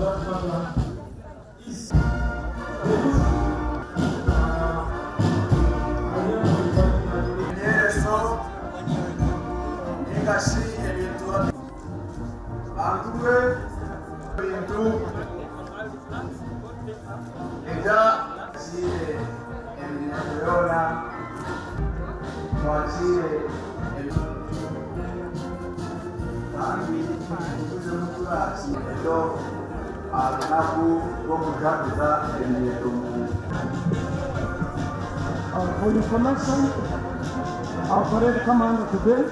that matter is the youth. For information, our parade commander today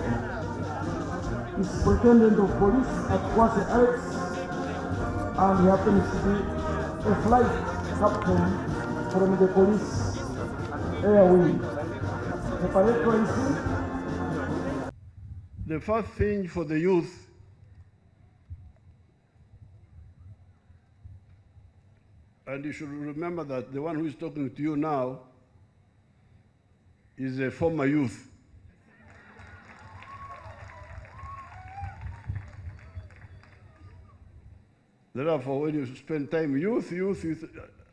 is Superintendent of Police at Kwase Alex, and he happens to be a flight captain from the police air wing. The parade policy. The first thing for the youth and you should remember that the one who is talking to you now is a former youth. Therefore, when you spend time youth,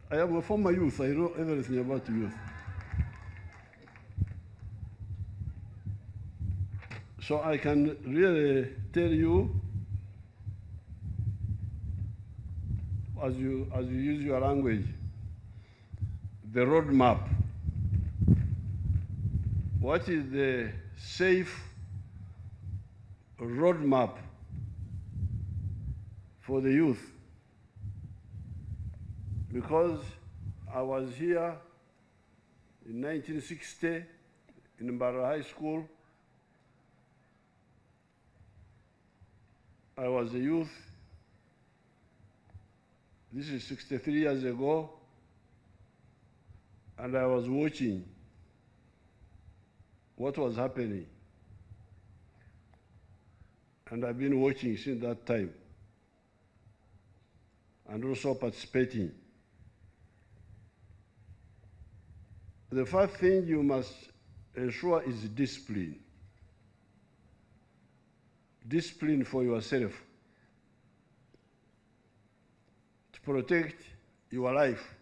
I am a former youth. I know everything about youth. So I can really tell you, as you use your language, the roadmap. What is the safe roadmap for the youth? Because I was here in 1960 in Mbara High School. I was a youth. This is 63 years ago, and I was watching what was happening. And I've been watching since that time, and also participating. The first thing you must ensure is discipline. Discipline for yourself, to protect your life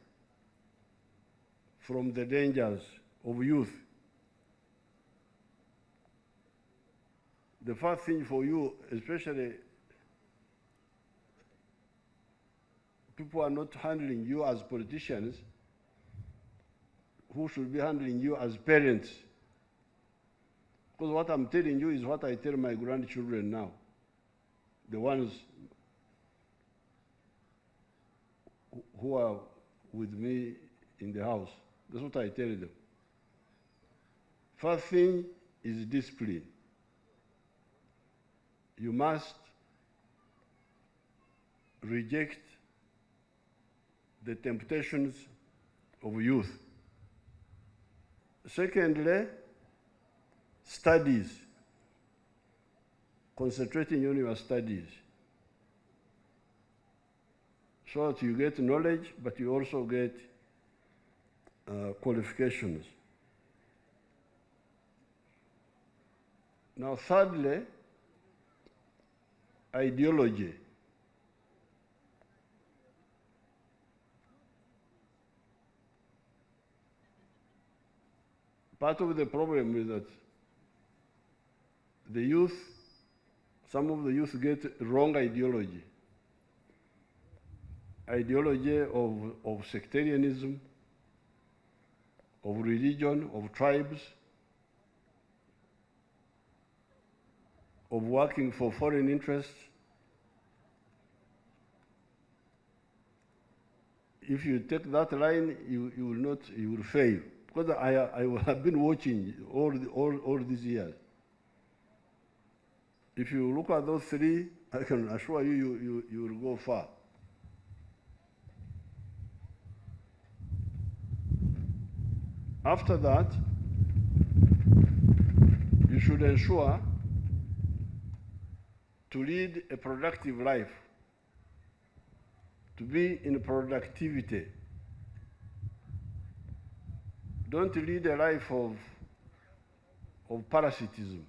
from the dangers of youth. The first thing for you, especially people are not handling you as politicians, who should be handling you as parents. Because what I'm telling you is what I tell my grandchildren now, the ones who are with me in the house. That's what I tell them. First thing is discipline. You must reject the temptations of youth. Secondly, studies, concentrating on your studies, so that you get knowledge, but you also get qualifications. Now, thirdly, ideology. Part of the problem is that the youth, some of the youth get wrong ideology. Ideology of sectarianism, of religion, of tribes, of working for foreign interests. If you take that line, you will fail. Because I have been watching all these years. If you look at those three, I can assure you, you will go far. After that, you should ensure to lead a productive life, to be in productivity. Don't lead a life of parasitism,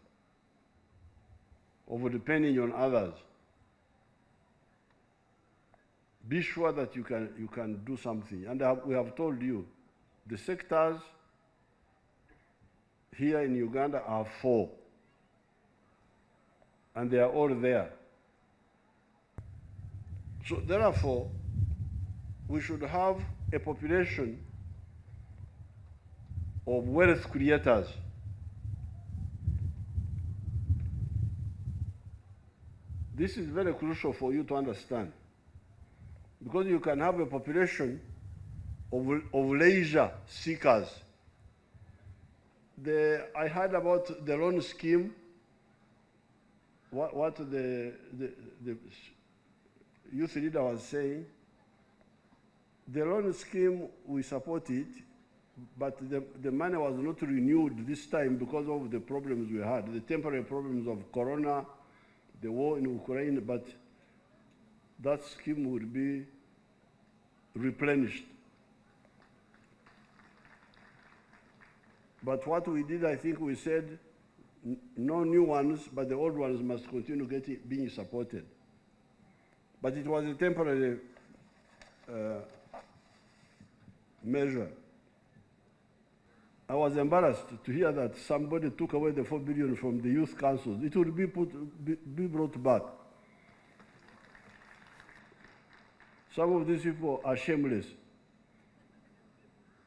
of depending on others. be sure that you can do something. And we have told you, the sectors here in Uganda are 4, and they are all there. So therefore, we should have a population of wealth creators. This is very crucial for you to understand, because you can have a population of leisure seekers. I heard about the loan scheme, what the youth leader was saying. The loan scheme, we support it, but the money was not renewed this time because of the problems we had, the temporary problems of Corona, the war in Ukraine, but that scheme would be replenished. But what we did, I think we said, no new ones, but the old ones must continue being supported. But it was a temporary measure. I was embarrassed to hear that somebody took away the 4 billion from the youth councils. It would be brought back. Some of these people are shameless.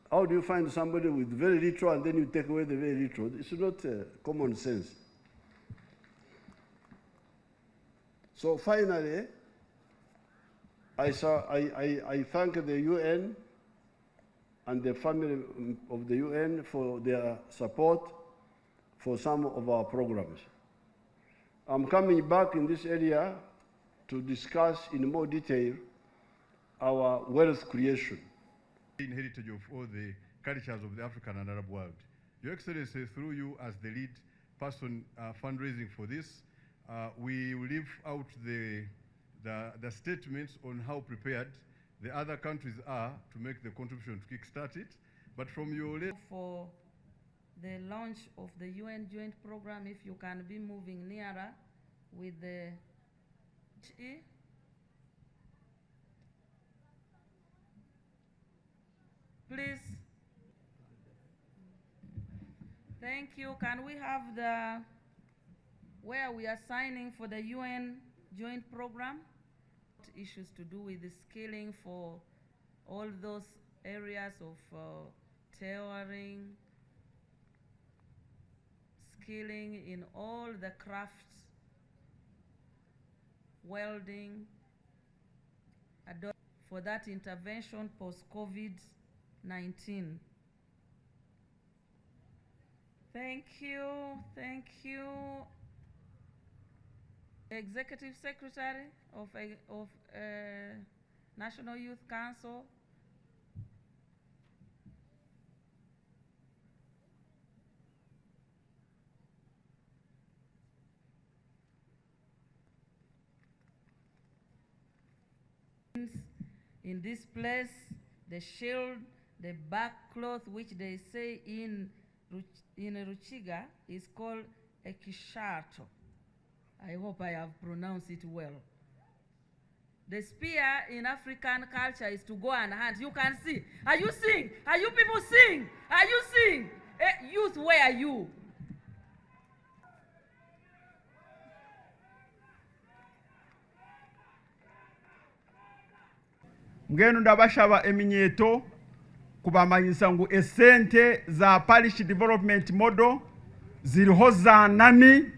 How do you find somebody with very little and then you take away the very little? It's not common sense. So finally, I thank the UN and the family of the UN for their support for some of our programs. I'm coming back in this area to discuss in more detail our wealth creation. In heritage of all the cultures of the African and Arab world. Your Excellency, through you as the lead person fundraising for this, we will leave out the statements on how prepared the other countries are to make the contribution to kickstart it. But from your for the launch of the UN joint program, if you can be moving nearer with the please. Thank you. Can we have the where we are signing for the UN joint program? Issues to do with the skilling for all those areas of tailoring, skilling in all the crafts, welding, for that intervention post-COVID-19. Thank you, thank you. Executive Secretary of National Youth Council. In this place, the shield, the back cloth, which they say in Ruchiga is called a kishato. I hope I have pronounced it well. The spear in African culture is to go and hunt. You can see. Are you seeing? Are you people seeing? Are you seeing? Youth, where are you? Mgenu ndabashaba eminyeto kubamanyisa ngu esente za parish development model ziriho zanami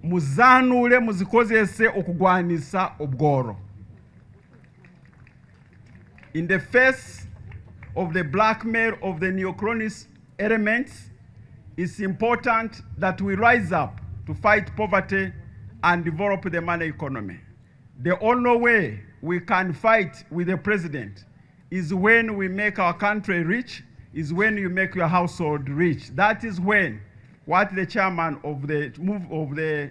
muzanule muzikozese okugwanisa obworo. In the face of the blackmail of the neocolonial elements, it's important that we rise up to fight poverty and develop the money economy. The only way we can fight with the president is when we make our country rich, is when you make your household rich. That is when what the chairman of the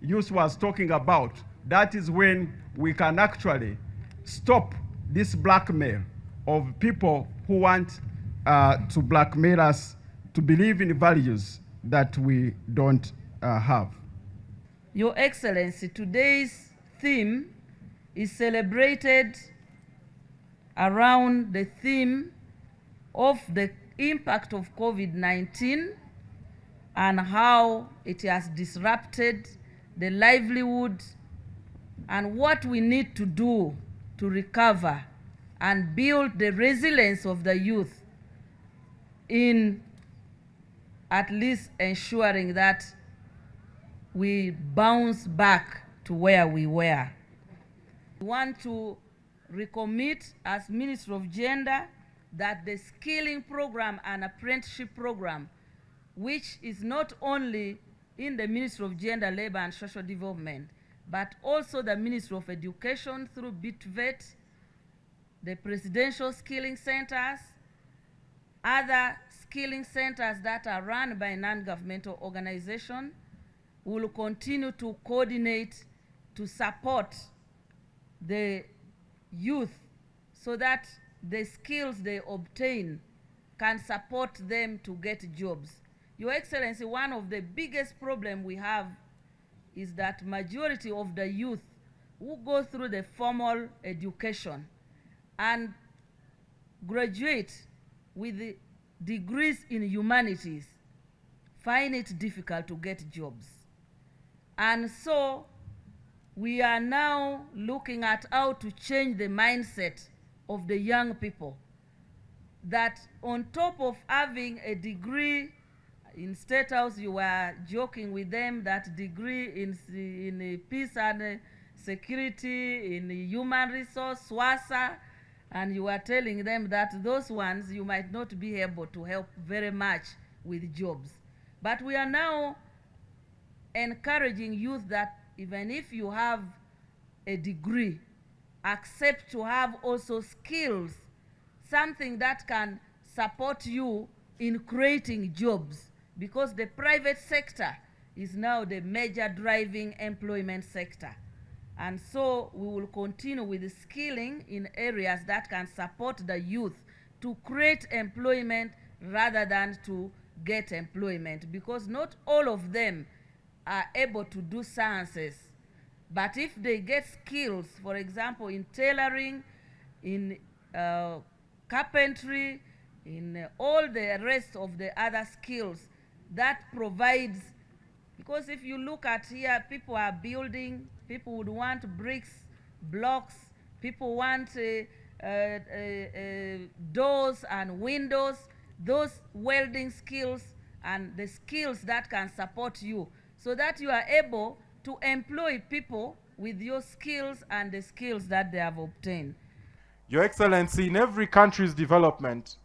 youth was talking about, that is when we can actually stop this blackmail of people who want to blackmail us to believe in values that we don't have. Your Excellency, today's theme is celebrated around the theme of the impact of COVID-19 and how it has disrupted the livelihood and what we need to do to recover and build the resilience of the youth in at least ensuring that we bounce back to where we were. We want to recommit as Minister of Gender that the skilling program and apprenticeship program, which is not only in the Ministry of Gender, Labor and Social Development, but also the Ministry of Education through BITVET, the Presidential Skilling Centers, other skilling centers that are run by non-governmental organizations, will continue to coordinate to support the youth so that the skills they obtain can support them to get jobs. Your Excellency, one of the biggest problems we have is that majority of the youth who go through the formal education and graduate with the degrees in humanities find it difficult to get jobs. And so we are now looking at how to change the mindset of the young people, that on top of having a degree in State House, you were joking with them that degree in peace and security, in human resource, SWASA, and you are telling them that those ones you might not be able to help very much with jobs. But we are now encouraging youth that even if you have a degree, accept to have also skills, something that can support you in creating jobs, because the private sector is now the major driving employment sector. And so we will continue with the skilling in areas that can support the youth to create employment rather than to get employment, because not all of them are able to do sciences. But if they get skills, for example, in tailoring, in carpentry, in all the rest of the other skills, that provides, because if you look at here, people are building, people would want bricks, blocks, people want doors and windows, those welding skills and the skills that can support you, so that you are able to employ people with your skills and the skills that they have obtained. Your Excellency, in every country's development,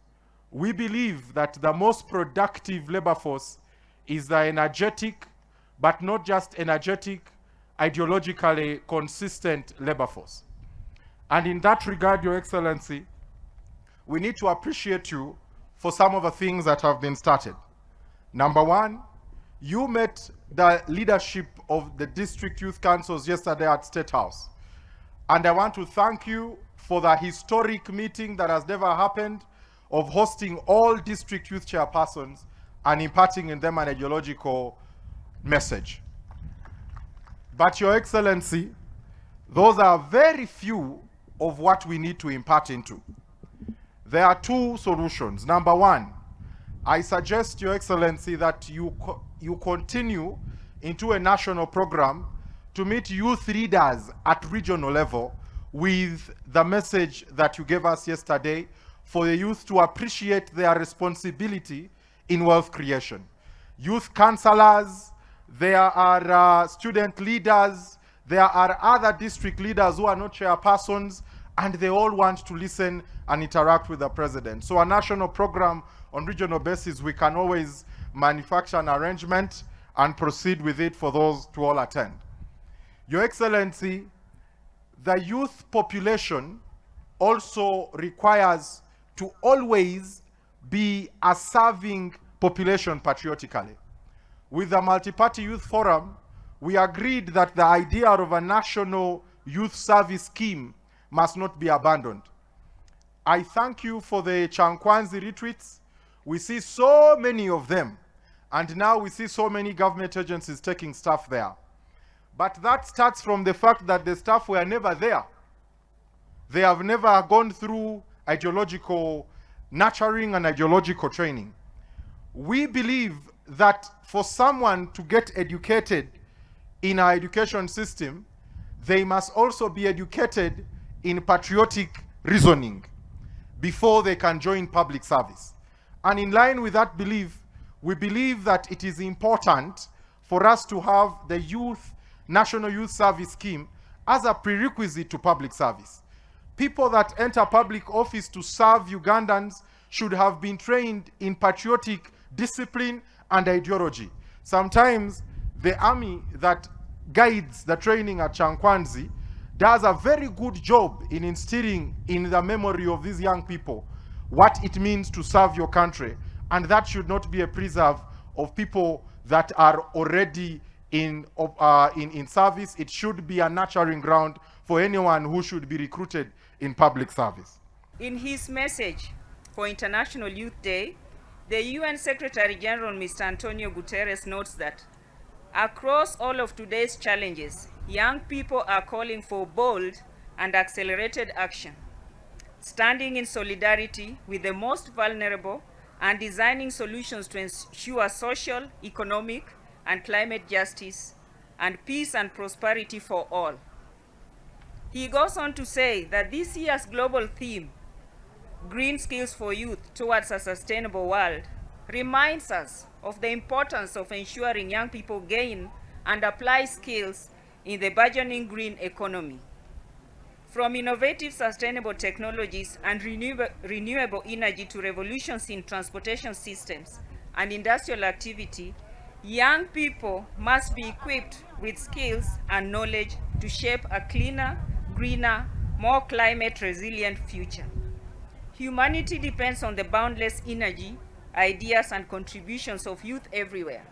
we believe that the most productive labor force is the energetic, but not just energetic, ideologically consistent labor force. And in that regard, Your Excellency, we need to appreciate you for some of the things that have been started. Number one, you met the leadership of the district youth councils yesterday at State House. And I want to thank you for the historic meeting that has never happened of hosting all district youth chairpersons and imparting in them an ideological message. But Your Excellency, those are very few of what we need to impart into. There are two solutions. Number one, I suggest, Your Excellency, that you continue into a national program to meet youth leaders at regional level with the message that you gave us yesterday for the youth to appreciate their responsibility in wealth creation. Youth counselors, there are student leaders, there are other district leaders who are not chairpersons, and they all want to listen and interact with the president. So a national program on regional basis, we can always manufacture an arrangement and proceed with it for those to all attend. Your Excellency, the youth population also requires to always be a serving population patriotically. With the Multi-Party Youth Forum, we agreed that the idea of a national youth service scheme must not be abandoned. I thank you for the Chankwanzi retreats. We see so many of them, and now we see so many government agencies taking staff there. But that starts from the fact that the staff were never there. They have never gone through ideological nurturing and ideological training. We believe that for someone to get educated in our education system, they must also be educated in patriotic reasoning before they can join public service. And in line with that belief, we believe that it is important for us to have the National Youth Service Scheme as a prerequisite to public service. People that enter public office to serve Ugandans should have been trained in patriotic discipline and ideology. Sometimes the army that guides the training at Chankwanzi does a very good job in instilling in the memory of these young people what it means to serve your country, and that should not be a preserve of people that are already in service. It should be a nurturing ground for anyone who should be recruited in public service. In his message for International Youth Day, the UN Secretary General Mr. Antonio Guterres notes that across all of today's challenges, young people are calling for bold and accelerated action, standing in solidarity with the most vulnerable and designing solutions to ensure social, economic, and climate justice and peace and prosperity for all. He goes on to say that this year's global theme, Green Skills for Youth Towards a Sustainable World, reminds us of the importance of ensuring young people gain and apply skills in the burgeoning green economy. From innovative sustainable technologies and renewable energy to revolutions in transportation systems and industrial activity, young people must be equipped with skills and knowledge to shape a cleaner, greener, more climate resilient future. Humanity depends on the boundless energy, ideas, and contributions of youth everywhere.